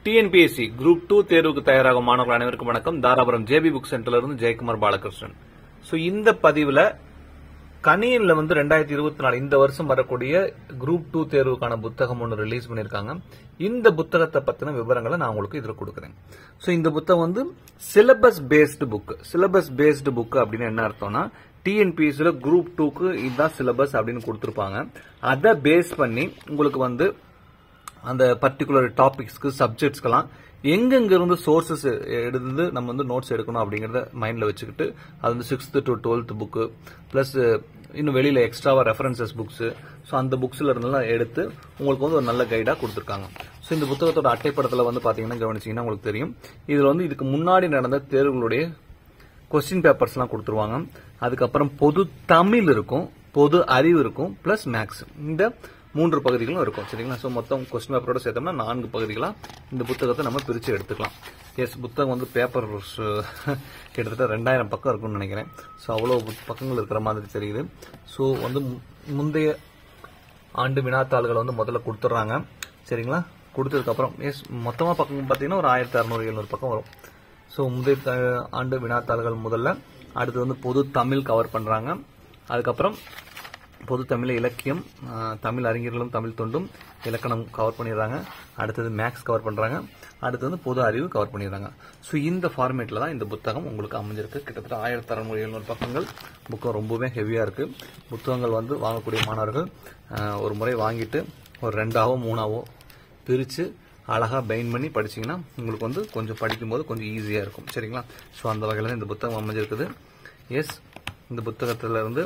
TNPSC group 2 தேர்வுக்கு தயாராகும் மாணவர்கள் அனைவருக்கும் வணக்கம். தாராபுரம் ஜேபி புக் சென்டர்ல இருந்து ஜெயக்குமார் பாலகிருஷ்ணன். இந்த பதிவுல கணியன்ல 2024 இந்த வருஷம் வரக்கூடிய குரூப் 2 தேர்வுக்கான புத்தகம் ஒன்று ரிலீஸ் பண்ணிருக்காங்க. இந்த புத்தகத்தை பத்தின விவரங்களை நான் உங்களுக்கு இதுல கொடுக்குறேன். இந்த புத்தகம் syllabus based book. Syllabus based book அப்படின்னு என்ன அர்த்தம்னா, டிஎன்பிஎஸ்சில குரூப் 2க்கு இதுதான் சிலபஸ் அப்படின்னு கொடுத்திருப்பாங்க. அதை பேஸ் பண்ணி உங்களுக்கு அந்த பர்டிகுலர் டாபிக்ஸ்க்கு சப்ஜெக்ட்ஸ்க்கெல்லாம் எங்கெங்க இருந்து சோர்சஸ் எடுத்து நம்ம நோட்ஸ் எடுக்கணும் அப்படிங்கறத மைண்ட்ல வச்சுக்கிட்டு அது 6th to 12th book plus இன்னும் வெளியில எக்ஸ்ட்ராவா ரெஃபரன்சஸ் புக்ஸ் அந்த புக்ஸ்ல இருந்தெல்லாம் எடுத்து உங்களுக்கு ஒரு நல்ல கைடா கொடுத்திருக்காங்க. இந்த புத்தகத்தோட அட்டைப்படத்துல பாத்தீங்கன்னா கவனிச்சீங்கன்னா உங்களுக்கு தெரியும். இதுல இதுக்கு முன்னாடி நடந்த தேர்வுகளுடைய கொஸ்டின் பேப்பர்ஸ் எல்லாம் கொடுத்துருவாங்க. அதுக்கப்புறம் பொது தமிழ் இருக்கும், பொது அறிவு இருக்கும், பிளஸ் மேக்ஸ். இந்த 3 பகுதிகளும் இருக்கும். சரிங்களா? மொத்தம் கொஸ்டின் பேப்பரோட சேர்த்தோம்னா 4 பகுதிகளா இந்த புத்தகத்தை நம்ம பிரிச்சு எடுத்துக்கலாம். புத்தகம் பேப்பர் கிட்டத்தட்ட 2000 பக்கம் இருக்கும்னு நினைக்கிறேன். அவ்வளவு பக்கங்கள் இருக்கிற மாதிரி தெரியுது. முந்தைய ஆண்டு வினாத்தாள்களை முதல்ல கொடுத்துட்றாங்க. சரிங்களா? கொடுத்ததுக்கு அப்புறம் மொத்தமா பக்கம் பாத்தீங்கன்னா ஒரு 1600-1700 பக்கம் வரும். முந்தைய ஆண்டு வினாத்தாள்கள் முதல்ல, அடுத்து பொது தமிழ் கவர் பண்றாங்க. அதுக்கப்புறம் பொது தமிழ் இலக்கியம், தமிழ் அறிஞர்களும் தமிழ் தொண்டும், இலக்கணம் கவர் பண்ணிடுறாங்க. அடுத்தது மேக்ஸ் கவர் பண்றாங்க. அடுத்தது பொது அறிவு கவர் பண்ணிடுறாங்க. இந்த ஃபார்மேட்ல தான் இந்த புத்தகம் உங்களுக்கு அமைஞ்சிருக்கு. கிட்டத்தட்ட 1600-1700 பக்கங்கள். புத்தகம் ரொம்பவே ஹெவியா இருக்கு. புத்தகங்கள் வாங்கக்கூடிய மாணவர்கள் ஒரு முறை வாங்கிட்டு ஒரு 2ஆவோ 3ஆவோ பிரிச்சு அழகா பைண்ட் பண்ணி படிச்சீங்கன்னா உங்களுக்கு கொஞ்சம் படிக்கும்போது கொஞ்சம் ஈஸியா இருக்கும். சரிங்களா? அந்த வகையில தான் இந்த புத்தகம் அமைஞ்சிருக்குது. இந்த புத்தகத்துல இருந்து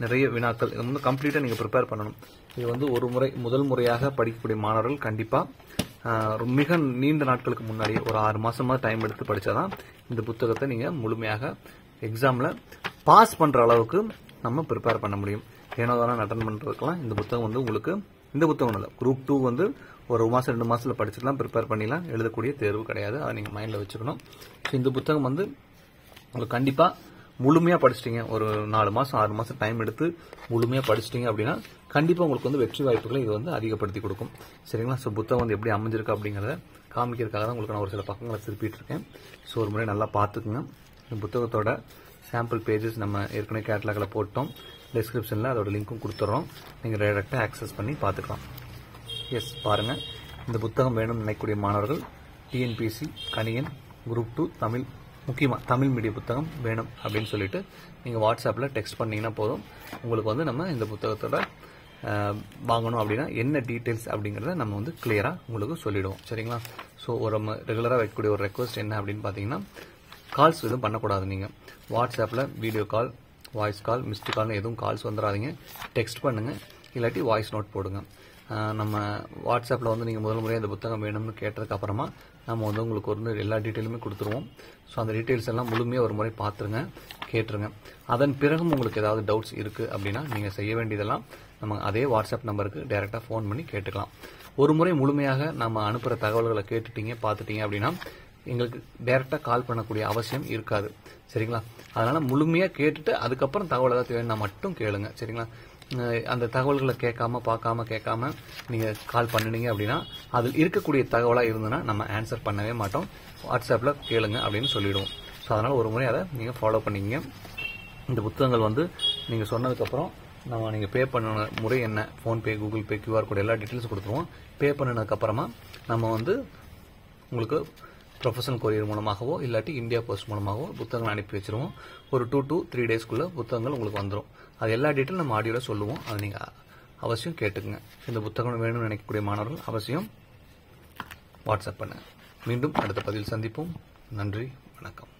நிறைய வினாக்கள் கம்ப்ளீட்டா நீங்க ப்ரிப்பேர் பண்ணணும். இது ஒரு முறை முதல் முறையாக படிக்கக்கூடிய மாணவர்கள் கண்டிப்பா மிக நீண்ட நாட்களுக்கு முன்னாடி ஒரு 6 மாசமா டைம் எடுத்து படிச்சாதான் இந்த புத்தகத்தை நீங்க முழுமையாக எக்ஸாம்ல பாஸ் பண்ற அளவுக்கு நம்ம ப்ரிப்பேர் பண்ண முடியும். ஏனோ தானே அட்டன் பண்றதுக்கெல்லாம் இந்த புத்தகம் உங்களுக்கு இந்த புத்தகம் இல்ல, குரூப் 2 ஒரு மாசம் 2 மாசத்துல படிச்சுக்கலாம், ப்ரிப்பேர் பண்ணிடலாம். எழுதக்கூடிய தேர்வு கிடையாது. அதை நீங்க மைண்ட்ல வச்சுக்கணும். இந்த புத்தகம் உங்களுக்கு கண்டிப்பா முழுமையா படிச்சிட்டீங்க, ஒரு 4 மாசம் 6 மாசம் டைம் எடுத்து முழுமையா படிச்சிட்டீங்க அப்படின்னா கண்டிப்பா உங்களுக்கு வெற்றி வாய்ப்புகளை இது அதிகப்படுத்தி கொடுக்கும். சரிங்களா? புத்தகம் எப்படி அமைஞ்சிருக்கு அப்படிங்கறத காமிக்கிறதுக்காக தான் உங்களுக்கு நான் ஒரு சில பக்கங்களை திருப்பிட்டு இருக்கேன். ஒரு முறை நல்லா பாத்துக்குங்க. இந்த புத்தகத்தோட சாம்பிள் பேஜஸ் நம்ம ஏற்கனவே கேட்டலாக்ல போட்டோம். டிஸ்கிரிப்ஷன்ல அதோட லிங்க்கும் கொடுத்துறோம். நீங்க டைரக்டா ஆக்சஸ் பண்ணி பாத்துக்கலாம். பாருங்க. இந்த புத்தகம் வேணும்னு நினைக்கக்கூடிய மாணவர்கள் டிஎன்பிஎஸ்சி கணியன் குரூப் 2 தமிழ், முக்கியமா தமிழ் மீடியம் புத்தகம் வேணும் அப்படின்னு சொல்லிட்டு நீங்க வாட்ஸ்அப்ல டெக்ஸ்ட் பண்ணீங்கன்னா போதும். உங்களுக்கு நம்ம இந்த புத்தகத்தோட வாங்கணும் அப்படின்னா என்ன டீடைல்ஸ் அப்படிங்கறத நம்ம கிளியரா உங்களுக்கு சொல்லிடுவோம். சரிங்களா? ஒரு ரெகுலரா வைக்கக்கூடிய ஒரு ரெக்வஸ்ட் என்ன அப்படின்னு பாத்தீங்கன்னா, கால்ஸ் எதுவும் பண்ணக்கூடாது. நீங்க வாட்ஸ்அப்ல video call, voice call, missed call எதுவும் கால்ஸ் வந்துடாதீங்க. டெக்ஸ்ட் பண்ணுங்க, இல்லாட்டி வாய்ஸ் நோட் போடுங்க. நம்ம வாட்ஸ்அப்ல நீங்க முதல் முறையாக இந்த புத்தகம் வேணும்னு கேட்டதுக்கு அப்புறமா நம்ம உங்களுக்கு எல்லா டீட்டெயிலுமே கொடுத்துருவோம். அந்த டீட்டெயில்ஸ் எல்லாம் முழுமையா ஒரு முறை பாத்துருங்க, கேட்டுருங்க. அதன் பிறகும் உங்களுக்கு ஏதாவது டவுட்ஸ் இருக்கு அப்படின்னா நீங்க செய்ய வேண்டியதெல்லாம் நம்ம அதே வாட்ஸ்அப் நம்பருக்கு டைரக்டா போன் பண்ணி கேட்டுக்கலாம். ஒரு முறை முழுமையாக நம்ம அனுப்புற தகவல்களை கேட்டுட்டீங்க, பாத்துட்டீங்க அப்படின்னா எங்களுக்கு டைரக்டா கால் பண்ணக்கூடிய அவசியம் இருக்காது. சரிங்களா? அதனால முழுமையா கேட்டுட்டு அதுக்கப்புறம் தகவல் ஏதாவது வேணும்னா மட்டும் கேளுங்க. சரிங்களா? அந்த தகவல்களை கேட்காம நீங்க கால் பண்ணினீங்க அப்படின்னா அதில் இருக்கக்கூடிய தகவலா இருந்ததுன்னா நம்ம ஆன்சர் பண்ணவே மாட்டோம். வாட்ஸ்அப்ல கேளுங்க அப்படின்னு சொல்லிடுவோம். அதனால ஒரு முறை அதை நீங்க ஃபாலோ பண்ணீங்க. இந்த புத்தகங்கள் நீங்க சொன்னதுக்கு அப்புறம் நீங்க பே பண்ண முறை என்ன, PhonePe, Google pay, QR code எல்லா டீட்டெயில்ஸ் கொடுத்துருவோம். பே பண்ணதுக்கு அப்புறமா நம்ம உங்களுக்கு ப்ரொஃபஷனல் கொரியர் மூலமாகவோ இல்லாட்டி இந்தியா போஸ்ட் மூலமாகவோ புத்தகங்கள் அனுப்பி வச்சிருவோம். ஒரு 2 to 3 டேஸ்க்குள்ள புத்தகங்கள் உங்களுக்கு வந்துடும். அது எல்லா டீட்டெயிலும் நம்ம ஆடியோல சொல்லுவோம். அதை நீங்க அவசியம் கேட்டுக்குங்க. இந்த புத்தகம் வேணும்னு நினைக்கக்கூடிய மாணவர்கள் அவசியம் வாட்ஸ்அப் பண்ணுங்க. மீண்டும் அடுத்த பதிவில் சந்திப்போம். நன்றி, வணக்கம்.